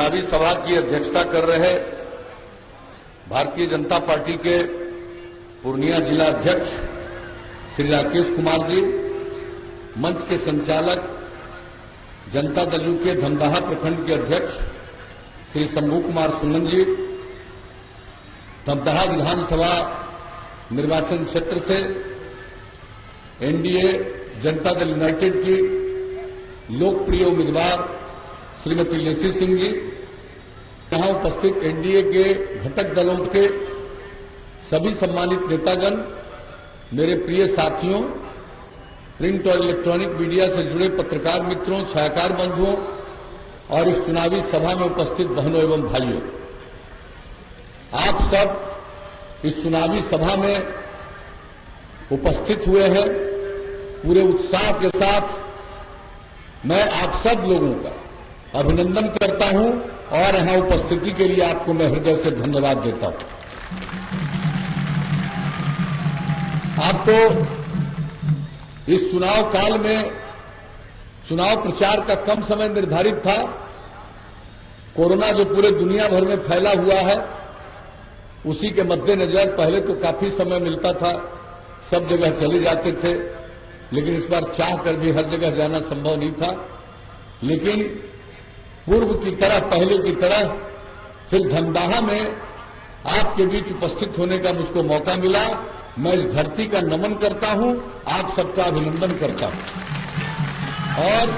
चुनावी सभा की अध्यक्षता कर रहे भारतीय जनता पार्टी के पूर्णिया जिला अध्यक्ष श्री राकेश कुमार जी, मंच के संचालक जनता दल यू के धमदाहा प्रखंड के अध्यक्ष श्री शंभू कुमार सुमन जी, धमदाहा विधानसभा निर्वाचन क्षेत्र से एनडीए जनता दल यूनाइटेड की लोकप्रिय उम्मीदवार श्रीमती लेसी सिंह जी, यहां उपस्थित एनडीए के घटक दलों के सभी सम्मानित नेतागण, मेरे प्रिय साथियों, प्रिंट और इलेक्ट्रॉनिक मीडिया से जुड़े पत्रकार मित्रों, छायाकार बंधुओं और इस चुनावी सभा में उपस्थित बहनों एवं भाइयों, आप सब इस चुनावी सभा में उपस्थित हुए हैं। पूरे उत्साह के साथ मैं आप सब लोगों का अभिनंदन करता हूं और यहां उपस्थिति के लिए आपको मैं हृदय से धन्यवाद देता हूं। आपको इस चुनाव काल में चुनाव प्रचार का कम समय निर्धारित था। कोरोना जो पूरे दुनिया भर में फैला हुआ है, उसी के मद्देनजर पहले तो काफी समय मिलता था, सब जगह चले जाते थे, लेकिन इस बार चाह कर भी हर जगह जाना संभव नहीं था। लेकिन पूर्व की तरह, पहले की तरह फिर धमदाहा में आपके बीच उपस्थित होने का मुझको मौका मिला। मैं इस धरती का नमन करता हूं, आप सबका अभिनंदन करता हूं। और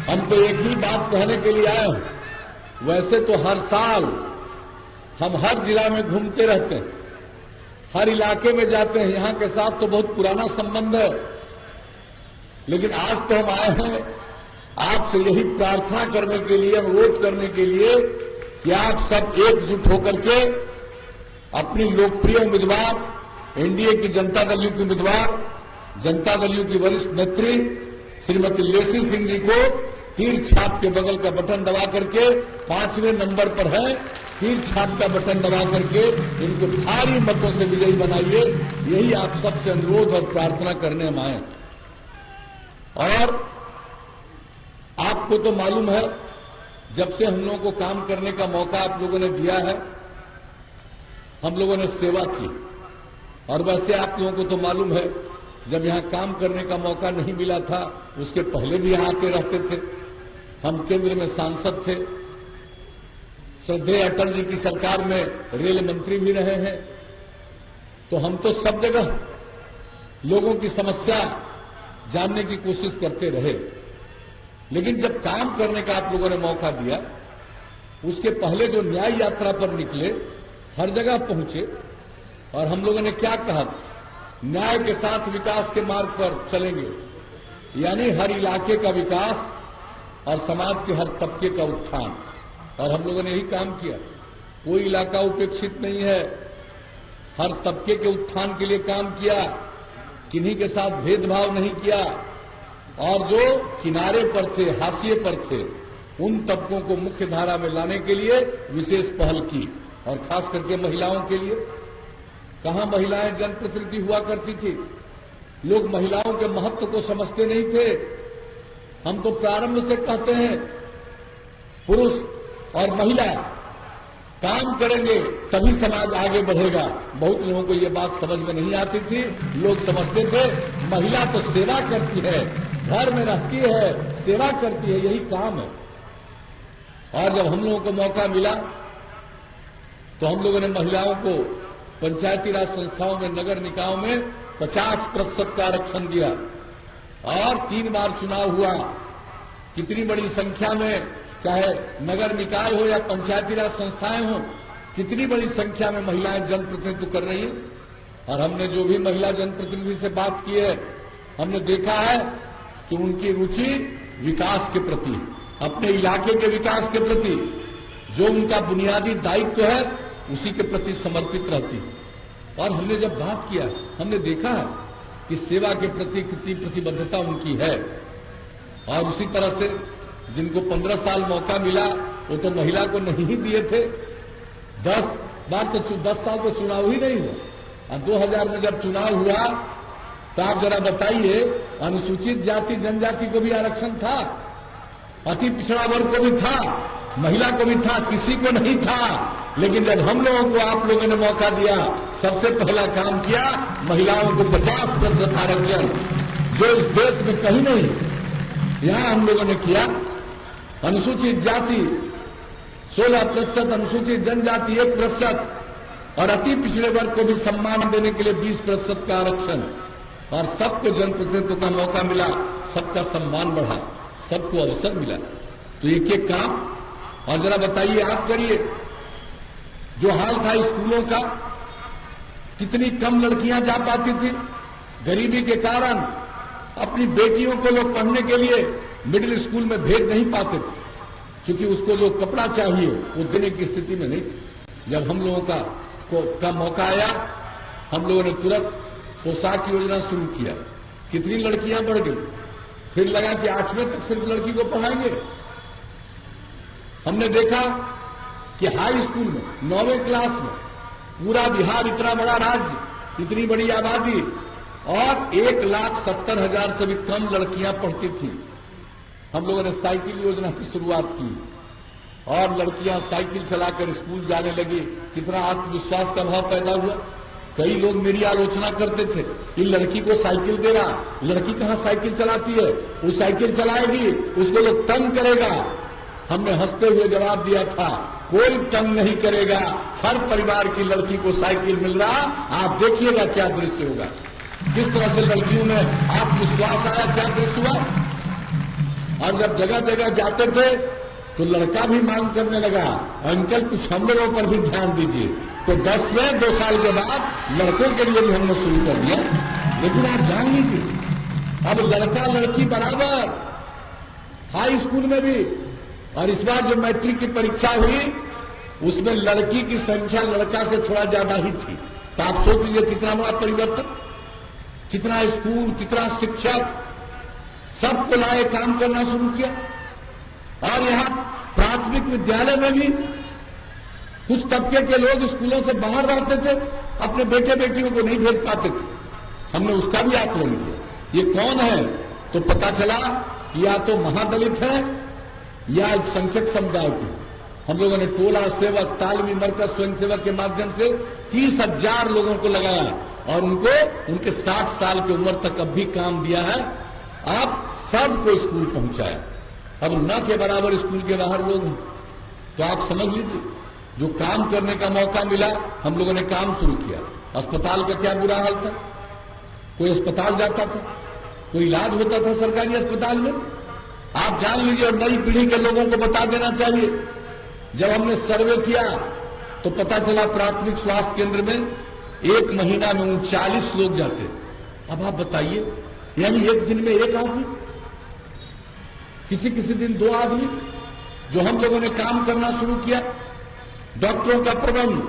हम तो एक ही बात कहने के लिए आए हैं। वैसे तो हर साल हम हर जिला में घूमते रहते हैं, हर इलाके में जाते हैं, यहां के साथ तो बहुत पुराना संबंध है। लेकिन आज तो हम आए हैं आपसे यही प्रार्थना करने के लिए, अनुरोध करने के लिए कि आप सब एकजुट होकर के अपनी लोकप्रिय उम्मीदवार, एनडीए की जनता दल यू की उम्मीदवार, जनता दल यू की वरिष्ठ नेत्री श्रीमती लेसी सिंह जी को तीर छाप के बगल का बटन दबा करके 5वें नंबर पर है, तीर छाप का बटन दबा करके इनको भारी मतों से विजयी बनाइए। यही आप सबसे अनुरोध और प्रार्थना करने हम आए। और आपको तो मालूम है, जब से हम लोगों को काम करने का मौका आप लोगों ने दिया है, हम लोगों ने सेवा की। और वैसे आप लोगों को तो मालूम है, जब यहां काम करने का मौका नहीं मिला था, उसके पहले भी यहां आके रहते थे। हम केंद्र में सांसद थे, श्रद्धेय अटल जी की सरकार में रेल मंत्री भी रहे हैं। तो हम तो सब जगह लोगों की समस्या जानने की कोशिश करते रहे। लेकिन जब काम करने का आप लोगों ने मौका दिया, उसके पहले जो न्याय यात्रा पर निकले, हर जगह पहुंचे, और हम लोगों ने क्या कहा था, न्याय के साथ विकास के मार्ग पर चलेंगे, यानी हर इलाके का विकास और समाज के हर तबके का उत्थान। और हम लोगों ने यही काम किया। कोई इलाका उपेक्षित नहीं है, हर तबके के उत्थान के लिए काम किया, किन्हीं के साथ भेदभाव नहीं किया। और जो किनारे पर थे, हाशिए पर थे, उन तबकों को मुख्य धारा में लाने के लिए विशेष पहल की। और खास करके महिलाओं के लिए, कहां महिलाएं जनप्रतिनिधि हुआ करती थी, लोग महिलाओं के महत्व को समझते नहीं थे। हम तो प्रारंभ से कहते हैं, पुरुष और महिला काम करेंगे तभी समाज आगे बढ़ेगा। बहुत लोगों को ये बात समझ में नहीं आती थी। लोग समझते थे महिला तो सेवा करती है, घर में रहती है, सेवा करती है, यही काम है। और जब हम लोगों को मौका मिला, तो हम लोगों ने महिलाओं को पंचायती राज संस्थाओं में, नगर निकायों में 50% का आरक्षण दिया। और 3 बार चुनाव हुआ। कितनी बड़ी संख्या में, चाहे नगर निकाय हो या पंचायती राज संस्थाएं हो, कितनी बड़ी संख्या में महिलाएं जनप्रतिनिधित्व कर रही हैं। और हमने जो भी महिला जनप्रतिनिधि से बात की है, हमने देखा है कि उनकी रुचि विकास के प्रति, अपने इलाके के विकास के प्रति, जो उनका बुनियादी दायित्व है, उसी के प्रति समर्पित रहती है। और हमने जब बात किया, हमने देखा है कि सेवा के प्रति कितनी प्रतिबद्धता उनकी है। और उसी तरह से जिनको 15 साल मौका मिला, वो तो महिला को नहीं ही दिए थे। 10 साल तो चुनाव ही नहीं हुआ। और 2000 में जब चुनाव हुआ, तो आप जरा बताइए, अनुसूचित जाति जनजाति को भी आरक्षण था, अति पिछड़ा वर्ग को भी था, महिला को भी था, किसी को नहीं था। लेकिन जब हम लोगों को आप लोगों ने मौका दिया, सबसे पहला काम किया, महिलाओं को 50% आरक्षण, जो इस देश में कहीं नहीं, यहां हम लोगों ने किया। अनुसूचित जाति 16%, अनुसूचित जनजाति 1%, और अति पिछड़े वर्ग को भी सम्मान देने के लिए 20% का आरक्षण, और सबको जनप्रतिनिधित्व का मौका मिला, सबका सम्मान बढ़ा, सबको अवसर मिला। तो एक एक काम, और जरा बताइए, आप करिए, जो हाल था स्कूलों का, कितनी कम लड़कियां जा पाती थी। गरीबी के कारण अपनी बेटियों को लोग पढ़ने के लिए मिडिल स्कूल में भेज नहीं पाते थे, क्योंकि उसको जो कपड़ा चाहिए वो देने की स्थिति में नहीं थी। जब हम लोगों का मौका आया, हम लोगों ने तुरंत पोशाक योजना शुरू किया, कितनी लड़कियां बढ़ गई। फिर लगा कि 8वीं तक सिर्फ लड़की को पढ़ाएंगे। हमने देखा कि हाई स्कूल में 9वीं क्लास में पूरा बिहार, इतना बड़ा राज्य, इतनी बड़ी आबादी, और 1,70,000 से भी कम लड़कियां पढ़ती थी। हम लोगों ने साइकिल योजना की शुरुआत की, और लड़कियां साइकिल चलाकर स्कूल जाने लगी। कितना आत्मविश्वास का भाव पैदा हुआ। कई लोग मेरी आलोचना करते थे कि लड़की को साइकिल दे रहा, लड़की कहां साइकिल चलाती है, वो साइकिल चलाएगी, उसको लोग तंग करेगा। हमने हंसते हुए जवाब दिया था, कोई तंग नहीं करेगा, हर परिवार की लड़की को साइकिल मिल रहा, आप देखिएगा क्या दृश्य होगा। किस तरह से लड़कियों में आत्मविश्वास आया, क्या दृश्य हुआ। और जब जगह जगह जाते थे तो लड़का भी मांग करने लगा, अंकल कुछ हम लोगों पर भी ध्यान दीजिए। तो 2 साल के बाद लड़कों के लिए भी हमने शुरू कर दिया। लेकिन आप जान लीजिए, अब लड़का लड़की बराबर, हाई स्कूल में भी। और इस बार जो मैट्रिक की परीक्षा हुई, उसमें लड़की की संख्या लड़का से थोड़ा ज्यादा ही थी। तो आप सोच लीजिए कितना बड़ा परिवर्तन, कितना स्कूल, कितना शिक्षक, सबको लाए, काम करना शुरू किया। और यहां प्राथमिक विद्यालय में भी कुछ तबके के लोग स्कूलों से बाहर रहते थे, अपने बेटे बेटियों को नहीं भेज पाते थे। हमने उसका भी आकलन किया, ये कौन है, तो पता चला कि या तो महादलित है या अल्पसंख्यक समुदाय के। हम लोगों ने टोला सेवक, तालमी मरकज, स्वयंसेवक के माध्यम से 30,000 लोगों को लगाया, और उनको उनके 60 साल की उम्र तक अब भी काम दिया है। आप सबको स्कूल पहुंचाया। अब न के बराबर स्कूल के बाहर लोग हैं। तो आप समझ लीजिए, जो काम करने का मौका मिला, हम लोगों ने काम शुरू किया। अस्पताल का क्या बुरा हाल था, कोई अस्पताल जाता था, कोई इलाज होता था सरकारी अस्पताल में, आप जान लीजिए। और नई पीढ़ी के लोगों को बता देना चाहिए, जब हमने सर्वे किया तो पता चला प्राथमिक स्वास्थ्य केंद्र में 1 महीना में 39 लोग जाते। अब आप बताइए, यानी एक दिन में 1 आदमी, किसी किसी दिन 2 आदमी। जो हम लोगों ने काम करना शुरू किया, डॉक्टरों का प्रबंध,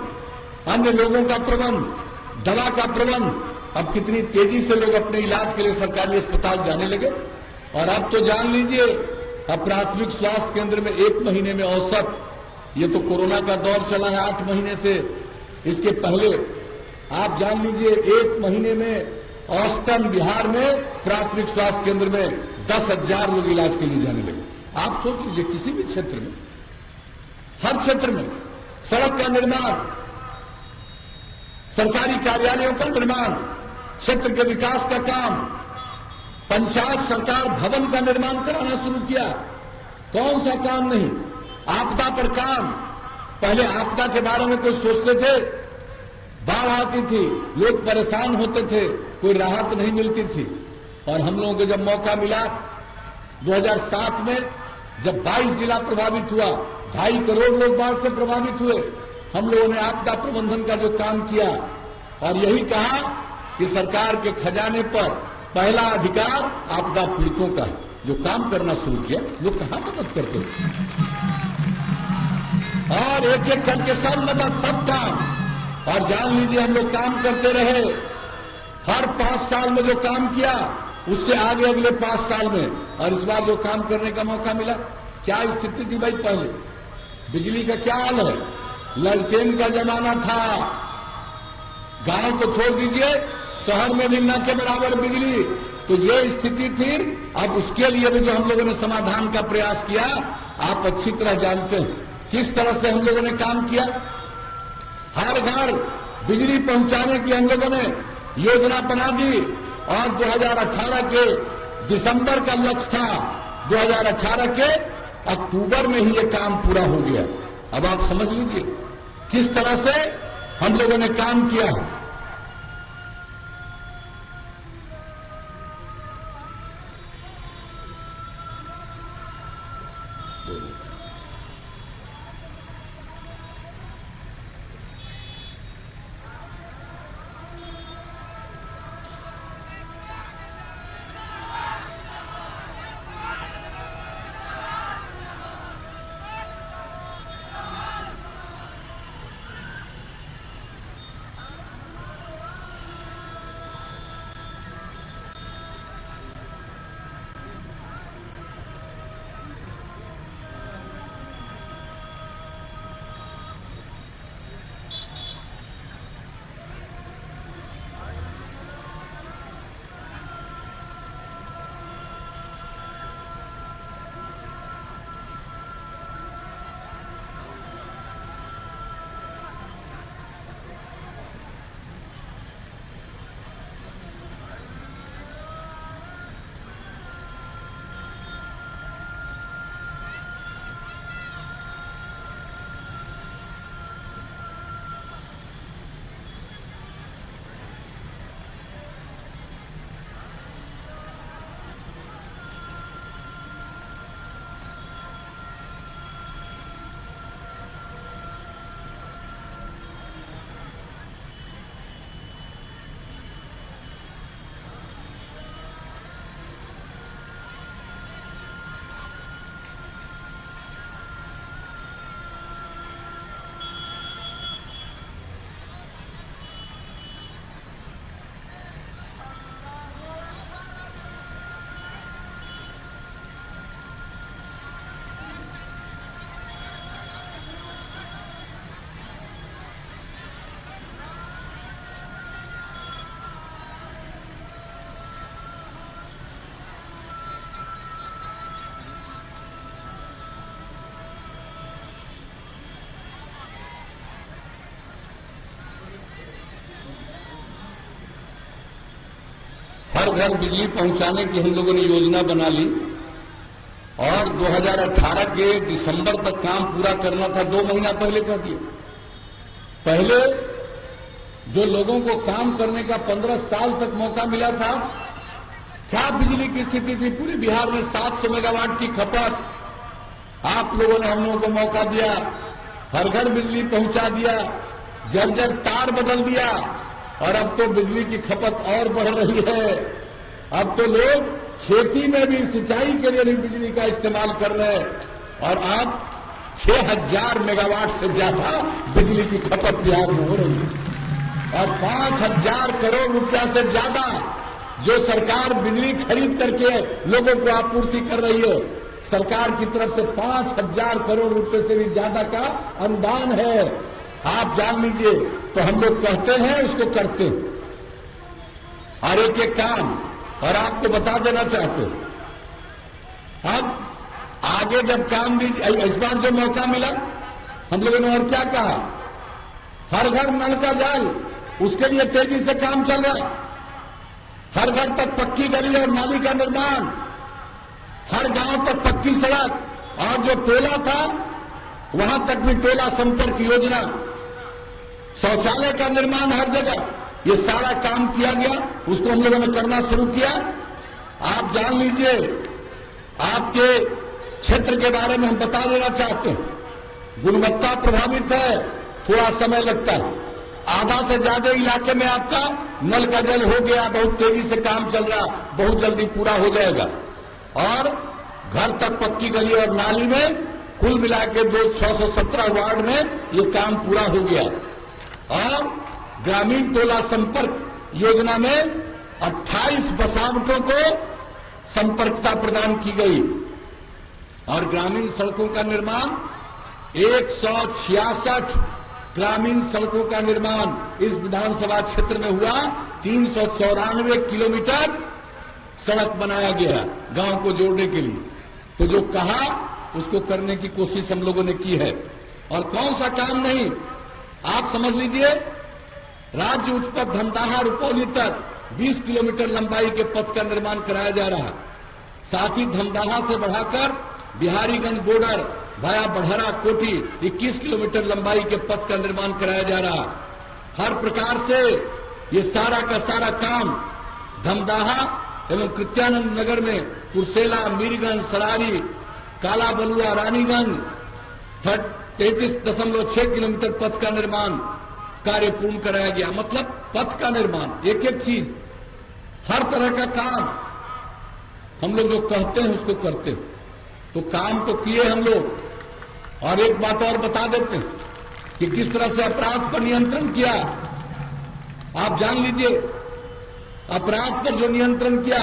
अन्य लोगों का प्रबंध, दवा का प्रबंध, अब कितनी तेजी से लोग अपने इलाज के लिए सरकारी अस्पताल जाने लगे। और अब तो जान लीजिए, अब प्राथमिक स्वास्थ्य केंद्र में 1 महीने में औसत, ये तो कोरोना का दौर चला है 8 महीने से, इसके पहले आप जान लीजिए 1 महीने में औसतन बिहार में प्राथमिक स्वास्थ्य केंद्र में 10,000 लोग इलाज के लिए जाने लगे। आप सोच लीजिए, किसी भी क्षेत्र में, हर क्षेत्र में, सड़क का निर्माण, सरकारी कार्यालयों का निर्माण, क्षेत्र के विकास का काम, पंचायत सरकार भवन का निर्माण कराना शुरू किया। कौन सा काम नहीं, आपदा पर काम। पहले आपदा के बारे में कोई सोचते थे, बाढ़ आती थी, लोग परेशान होते थे, कोई राहत नहीं मिलती थी। और हम लोगों को जब मौका मिला 2007 में, जब 22 जिला प्रभावित हुआ, 2.5 करोड़ लोग बाढ़ से प्रभावित हुए, हम लोगों ने आपदा प्रबंधन का जो काम किया, और यही कहा कि सरकार के खजाने पर पहला अधिकार आपदा पीड़ितों का है। जो काम करना शुरू किया, लोग कहां मदद करते थे, और एक एक करके सब मदद, सब काम। और जान लीजिए, हम लोग काम करते रहे। हर 5 साल में जो काम किया, उससे आगे अगले 5 साल में, और इस बार जो काम करने का मौका मिला, क्या स्थिति थी भाई। पहले बिजली का क्या हाल है, लालटेन का जमाना था, गांव को छोड़ दीजिए, शहर में भी न के बराबर बिजली। तो ये स्थिति थी। अब उसके लिए भी जो हम लोगों ने समाधान का प्रयास किया, आप अच्छी तरह जानते हैं किस तरह से हम लोगों ने काम किया। हर घर बिजली पहुंचाने की हम लोगों ने योजना बना दी और 2018 के दिसंबर का लक्ष्य था, 2018 के अक्टूबर में ही ये काम पूरा हो गया। अब आप समझ लीजिए किस तरह से हम लोगों ने काम किया। हर घर बिजली पहुंचाने की हम लोगों ने योजना बना ली और 2018 के दिसंबर तक काम पूरा करना था, 2 महीना पहले कर दिया। पहले जो लोगों को काम करने का 15 साल तक मौका मिला साहब, क्या बिजली की स्थिति थी। पूरे बिहार में 700 मेगावाट की खपत, आप लोगों ने हम लोगों को मौका दिया, हर घर बिजली पहुंचा दिया, जब जब तार बदल दिया और अब तो बिजली की खपत और बढ़ रही है। अब तो लोग खेती में भी, सिंचाई के लिए भी बिजली का इस्तेमाल कर रहे हैं और अब 6000 मेगावाट से ज्यादा बिजली की खपत बिहार में हो रही है और 5000 करोड़ रुपया से ज्यादा जो सरकार बिजली खरीद करके लोगों को आपूर्ति कर रही है, सरकार की तरफ से 5000 करोड़ रुपए से भी ज्यादा का अनुदान है। आप जान लीजिए, तो हम लोग कहते हैं उसको करते हैं, और एक एक काम। और आपको बता देना चाहते हैं, अब आगे जब काम दीजिए, इस बार जो मौका मिला हम लोगों ने और क्या कहा, हर घर नल का जाल, उसके लिए तेजी से काम चल रहा। हर घर तक पक्की गली और नाली का निर्माण, हर गांव तक पक्की सड़क, और जो टोला था वहां तक भी टोला संपर्क योजना, शौचालय का निर्माण हर जगह, ये सारा काम किया गया। उसको हम लोगों ने करना शुरू किया। आप जान लीजिए, आपके क्षेत्र के बारे में हम बता देना चाहते हैं, गुणवत्ता प्रभावित है, थोड़ा समय लगता है। आधा से ज्यादा इलाके में आपका नल का जल हो गया, बहुत तेजी से काम चल रहा, बहुत जल्दी पूरा हो जाएगा। और घर तक पक्की गली और नाली में कुल मिला के 617 वार्ड में ये काम पूरा हो गया। और ग्रामीण टोला संपर्क योजना में 28 बसावटों को संपर्कता प्रदान की गई और ग्रामीण सड़कों का निर्माण 166 ग्रामीण सड़कों का निर्माण इस विधानसभा क्षेत्र में हुआ। 394 किलोमीटर सड़क बनाया गया गांव को जोड़ने के लिए। तो जो कहा उसको करने की कोशिश हम लोगों ने की है। और कौन सा काम नहीं, आप समझ लीजिए, राज्य उच्च पथ धमदाहा रुपौली तक 20 किलोमीटर लंबाई के पथ का निर्माण कराया जा रहा है। साथ ही धमदाहा से बढ़ाकर बिहारीगंज बॉर्डर भाया बढ़हरा कोठी 21 किलोमीटर लंबाई के पथ का निर्माण कराया जा रहा है। हर प्रकार से ये सारा का सारा काम धमदाहा एवं कृत्यानंद नगर में कुर्सेला, मीरगंज, सरारी, काला बलुआ, रानीगंज 33.6 किलोमीटर पथ का निर्माण कार्य पूर्ण कराया गया। मतलब पथ का निर्माण, एक एक चीज, हर तरह का काम हम लोग जो कहते हैं उसको करते हैं। तो काम तो किए हम लोग। और एक बात और बता देते हैं कि किस तरह से अपराध पर नियंत्रण किया। आप जान लीजिए, अपराध पर जो नियंत्रण किया,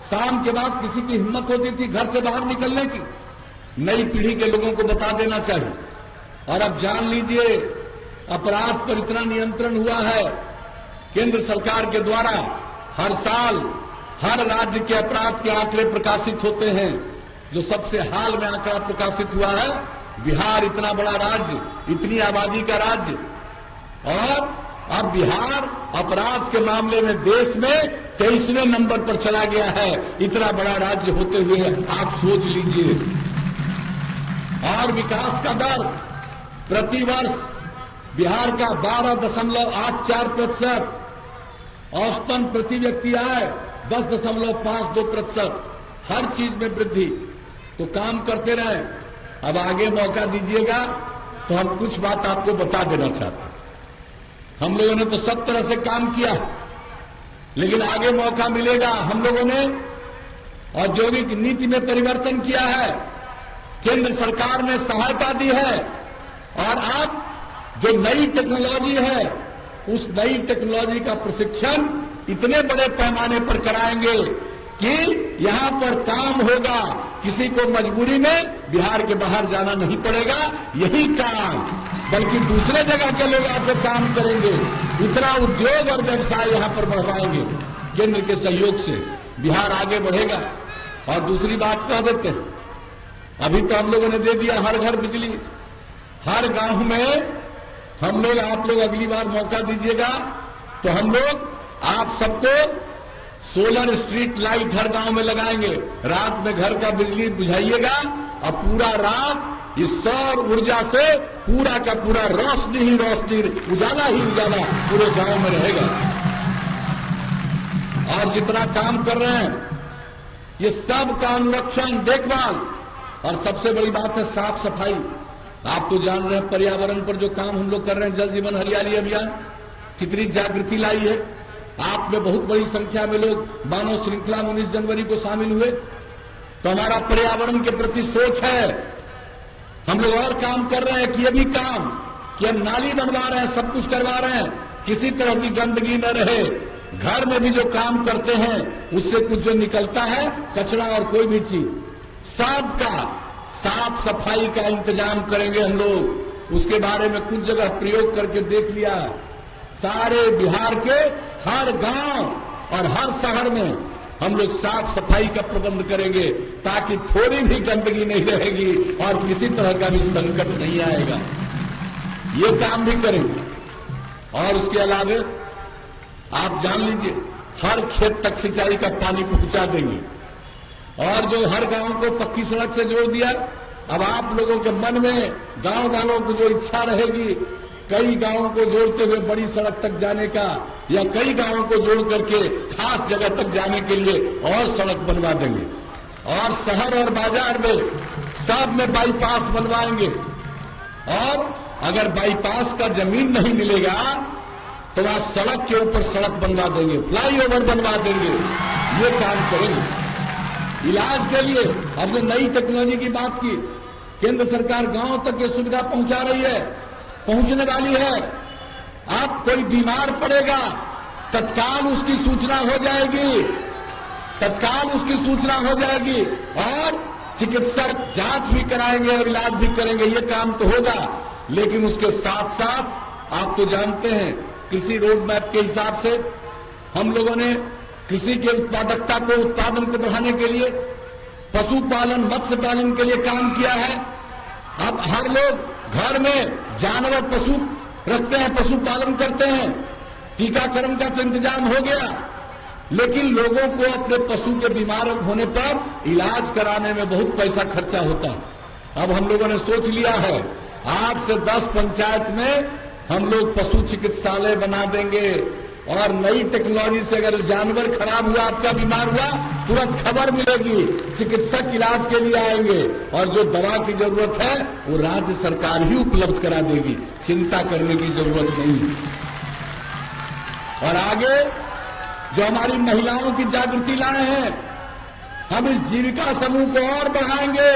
शाम के बाद किसी की हिम्मत होती थी घर से बाहर निकलने की, नई पीढ़ी के लोगों को बता देना चाहिए। और अब जान लीजिए, अपराध पर इतना नियंत्रण हुआ है, केंद्र सरकार के द्वारा हर साल हर राज्य के अपराध के आंकड़े प्रकाशित होते हैं। जो सबसे हाल में आंकड़ा प्रकाशित हुआ है, बिहार इतना बड़ा राज्य, इतनी आबादी का राज्य, और अब बिहार अपराध के मामले में देश में 23वें नंबर पर चला गया है। इतना बड़ा राज्य होते हुए आप सोच लीजिए। और विकास का दर प्रतिवर्ष बिहार का 12.84%, औसतन प्रति व्यक्ति आय 10.52%, हर चीज में वृद्धि। तो काम करते रहे। अब आगे मौका दीजिएगा तो हम कुछ बात आपको बता देना चाहते हैं। हम लोगों ने तो सब तरह से काम किया, लेकिन आगे मौका मिलेगा। हम लोगों ने औद्योगिक नीति में परिवर्तन किया है, केंद्र सरकार ने सहायता दी है, और अब जो नई टेक्नोलॉजी है, उस नई टेक्नोलॉजी का प्रशिक्षण इतने बड़े पैमाने पर कराएंगे कि यहां पर काम होगा, किसी को मजबूरी में बिहार के बाहर जाना नहीं पड़ेगा। यही काम, बल्कि दूसरे जगह के लोग आकर काम करेंगे। इतना उद्योग और व्यवसाय यहां पर बढ़वाएंगे। केंद्र के सहयोग से बिहार आगे बढ़ेगा। और दूसरी बात कह देते हैं, अभी तो हम लोगों ने दे दिया हर घर बिजली, हर गांव में हम लोग, आप लोग अगली बार मौका दीजिएगा तो हम लोग आप सबको सोलर स्ट्रीट लाइट हर गांव में लगाएंगे। रात में घर का बिजली बुझाइएगा और पूरा रात इस सौर ऊर्जा से पूरा का पूरा रोशनी ही रोशनी, उजाला ही उजाला पूरे गांव में रहेगा। और जितना काम कर रहे हैं, ये सब का अनुरक्षण, देखभाल, और सबसे बड़ी बात है साफ सफाई। आप तो जान रहे हैं पर्यावरण पर जो काम हम लोग कर रहे हैं, जल जीवन हरियाली अभियान कितनी जागृति लाई है। आप में बहुत बड़ी संख्या में लोग मानव श्रृंखला 19 जनवरी को शामिल हुए। तो हमारा पर्यावरण के प्रति सोच है। हम लोग और काम कर रहे हैं कि ये भी काम, कि हम नाली बनवा रहे हैं, सब कुछ करवा रहे हैं, किसी तरह की गंदगी न रहे। घर में भी जो काम करते हैं उससे कुछ जो निकलता है, कचरा और कोई भी चीज, सबका साफ सफाई का इंतजाम करेंगे हम लोग। उसके बारे में कुछ जगह प्रयोग करके देख लिया। सारे बिहार के हर गांव और हर शहर में हम लोग साफ सफाई का प्रबंध करेंगे, ताकि थोड़ी भी गंदगी नहीं रहेगी और किसी तरह का भी संकट नहीं आएगा। ये काम भी करेंगे। और उसके अलावा आप जान लीजिए, हर खेत तक सिंचाई का पानी पहुंचा देंगे। और जो हर गांव को पक्की सड़क से जोड़ दिया, अब आप लोगों के मन में, गांव वालों को जो इच्छा रहेगी कई गांवों को जोड़ते हुए बड़ी सड़क तक जाने का, या कई गांवों को जोड़ करके खास जगह तक जाने के लिए और सड़क बनवा देंगे। और शहर और बाजार में सब में बाईपास बनवाएंगे। और अगर बाईपास का जमीन नहीं मिलेगा तो वहां सड़क के ऊपर सड़क बनवा देंगे, फ्लाईओवर बनवा देंगे। ये काम करेंगे। इलाज के लिए हमने नई टेक्नोलॉजी की बात की। केंद्र सरकार गांव तक ये सुविधा पहुंचा रही है, पहुंचने वाली है। अब कोई बीमार पड़ेगा, तत्काल उसकी सूचना हो जाएगी, तत्काल उसकी सूचना हो जाएगी, और चिकित्सक जांच भी कराएंगे और इलाज भी करेंगे। ये काम तो होगा। लेकिन उसके साथ साथ आप तो जानते हैं, कृषि रोड मैप के हिसाब से हम लोगों ने कृषि के उत्पादकता को, उत्पादन को बढ़ाने के लिए पशुपालन, मत्स्य पालन के लिए काम किया है। अब हर लोग घर में जानवर, पशु रखते हैं, पशुपालन करते हैं। टीकाकरण का तो इंतजाम हो गया, लेकिन लोगों को अपने पशु के बीमार होने पर इलाज कराने में बहुत पैसा खर्चा होता है। अब हम लोगों ने सोच लिया है, 8 से 10 पंचायत में हम लोग पशु चिकित्सालय बना देंगे, और नई टेक्नोलॉजी से अगर जानवर खराब हुआ, आपका बीमार हुआ, तुरंत खबर मिलेगी, चिकित्सक इलाज के लिए आएंगे, और जो दवा की जरूरत है वो राज्य सरकार ही उपलब्ध करा देगी, चिंता करने की जरूरत नहीं। और आगे जो हमारी महिलाओं की जागृति लाए हैं, हम इस जीविका समूह को और बढ़ाएंगे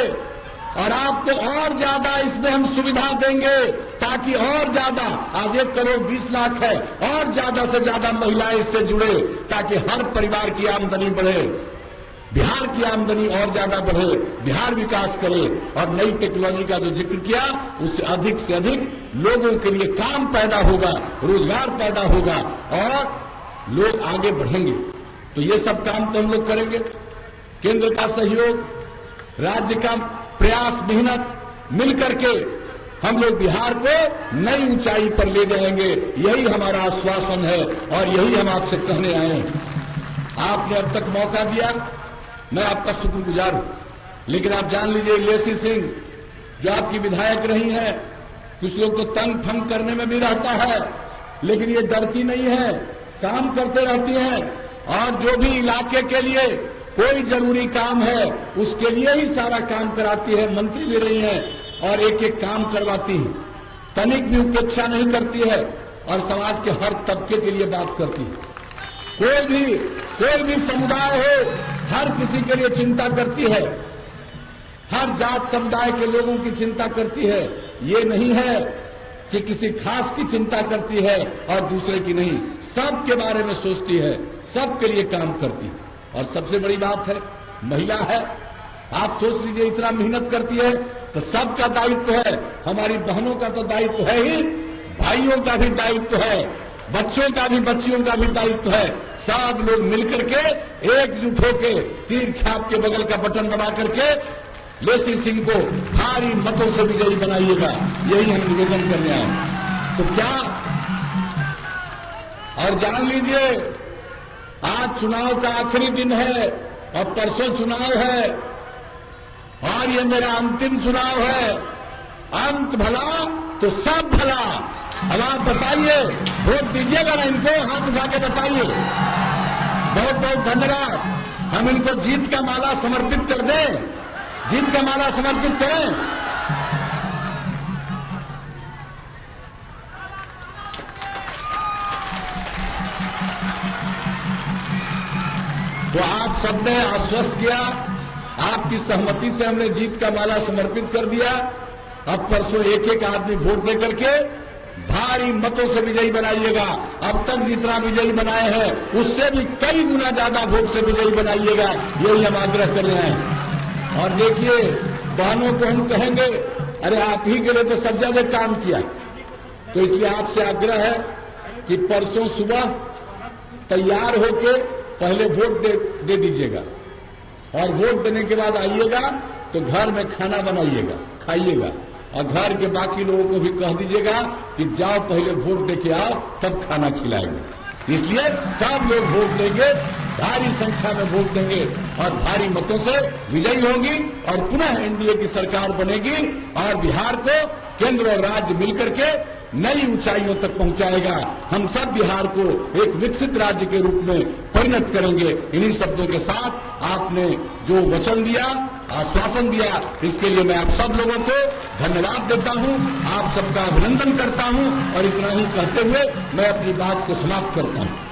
और आपको और ज्यादा इसमें हम सुविधा देंगे, ताकि और ज्यादा, आज 1 करोड़ 20 लाख है, और ज्यादा से ज्यादा महिलाएं इससे जुड़े, ताकि हर परिवार की आमदनी बढ़े, बिहार की आमदनी और ज्यादा बढ़े, बिहार विकास करे। और नई टेक्नोलॉजी का जो जिक्र किया, उससे अधिक से अधिक लोगों के लिए काम पैदा होगा, रोजगार पैदा होगा और लोग आगे बढ़ेंगे। तो ये सब काम तो हम लोग करेंगे। केंद्र का सहयोग, राज्य का प्रयास, मेहनत मिलकर के हम लोग बिहार को नई ऊंचाई पर ले जाएंगे, यही हमारा आश्वासन है और यही हम आपसे कहने आए हैं। आपने अब तक मौका दिया, मैं आपका शुक्रगुजार हूं, लेकिन आप जान लीजिए, लेसी सिंह जो आपकी विधायक रही हैं, कुछ लोग तो तंग फंग करने में भी रहता है, लेकिन ये डरती नहीं है, काम करते रहती हैं, और जो भी इलाके के लिए कोई जरूरी काम है उसके लिए ही सारा काम कराती है। मंत्री भी रही हैं और एक एक काम करवाती है, तनिक भी उपेक्षा नहीं करती है, और समाज के हर तबके के लिए बात करती है। कोई भी समुदाय हो, हर किसी के लिए चिंता करती है, हर जात समुदाय के लोगों की चिंता करती है। ये नहीं है कि किसी खास की चिंता करती है और दूसरे की नहीं, सबके बारे में सोचती है, सबके लिए काम करती है। और सबसे बड़ी बात है, महिला है, आप सोच लीजिए, इतना मेहनत करती है, तो सबका दायित्व है, हमारी बहनों का तो दायित्व है ही, भाइयों का भी दायित्व है, बच्चों का भी, बच्चियों का भी दायित्व है। सब लोग मिलकर के एकजुट होकर तीर छाप के बगल का बटन दबा करके लेसी सिंह को भारी मतों से विजयी बनाइएगा, यही हम निवेदन करने आए। तो क्या, और जान लीजिए, आज चुनाव का आखिरी दिन है और परसों चुनाव है, और ये मेरा अंतिम चुनाव है। अंत भला तो सब भला। अब आप बताइए, वोट दीजिएगा ना इनको, हाथ उठा के बताइए। बहुत बहुत धन्यवाद। हम इनको जीत का माला समर्पित कर दें, जीत का माला समर्पित करें। तो आप सबने आश्वस्त किया, आपकी सहमति से हमने जीत का माला समर्पित कर दिया। अब परसों एक एक आदमी वोट दे करके भारी मतों से विजयी बनाइएगा। अब तक जितना विजयी बनाए हैं उससे भी कई गुना ज्यादा वोट से विजयी बनाइएगा, यही हम आग्रह कर रहे हैं। और देखिए, बहनों को हम कहेंगे, अरे आप ही के लिए तो सब ज्यादा काम किया, तो इसलिए आपसे आग्रह है कि परसों सुबह तैयार होके पहले वोट दे दीजिएगा, और वोट देने के बाद आइएगा तो घर में खाना बनाइएगा, खाइएगा, और घर के बाकी लोगों को भी कह दीजिएगा कि जाओ पहले वोट देके आओ, तब खाना खिलाएंगे। इसलिए सब लोग वोट देंगे, भारी संख्या में वोट देंगे और भारी मतों से विजयी होगी, और पुनः एनडीए की सरकार बनेगी, और बिहार को केंद्र और राज्य मिलकर के नई ऊंचाइयों तक पहुंचाएगा। हम सब बिहार को एक विकसित राज्य के रूप में परिणत करेंगे। इन्हीं शब्दों के साथ आपने जो वचन दिया, आश्वासन दिया, इसके लिए मैं आप सब लोगों को धन्यवाद देता हूं, आप सबका अभिनंदन करता हूं, और इतना ही कहते हुए मैं अपनी बात को समाप्त करता हूं।